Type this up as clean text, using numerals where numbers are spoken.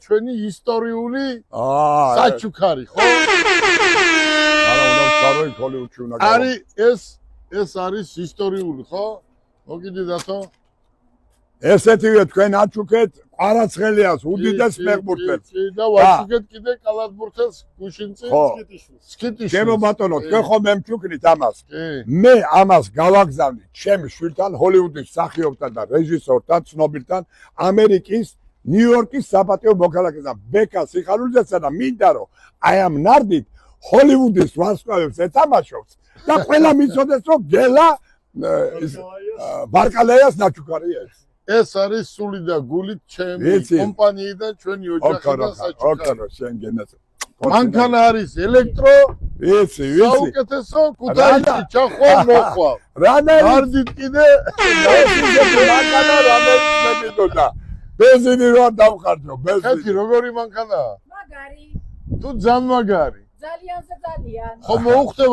ჩვენი ისტორიული საჩუქარი, ხო? არა, უნდა ვწარო ჰოლივუდში უნდა გავა. არის ეს არის ისტორიული, ხო? მოგიდი დათო? ესეთივე თქვენ აჩუქეთ ყვარაცხელიას უდიდეს ფეხბურთელს. და ვაჩუქეთ კიდე კალათბურთელს გუშინწინ სკიტიშვილს. ჩემო ბატონო, თქვენ ხომ მემჩუქნით ამას. მე ამას გავაგზავნი ჩემი შვილთან, ჰოლივუდის მსახიობთან და რეჟისორთან, ცნობილთან, ამერიკის ნიუ-იორკის საპატიო მოქალაქესთან, ბეკა სიხარულიძესთან და მინდა რომ აი ამ ნარდით ჰოლივუდის ვარსკვლავებს ეთამაშობს და ყველა მიცოდეს რომ გელა ბარკალეას ნაჩუქარია ეს. ეს არის სული და გულით ჩემი კომპანიიდან ჩვენი ოჯახიდან საჩუქარი. ოქრო შენ გენას. მანქანა არის ელექტრო. ვიცი. საუკეთესო ქუთაისში ჩახვა მოხვა. ნარდით კიდე მანქანა რამეს მეთქოდა. ბენზინი რა დავხარჯო, ბენზინი. ხეთი როგორი მანქანაა? მაგარი. თუ ძალიან მაგარი. ძალიან. ხო მოუხდება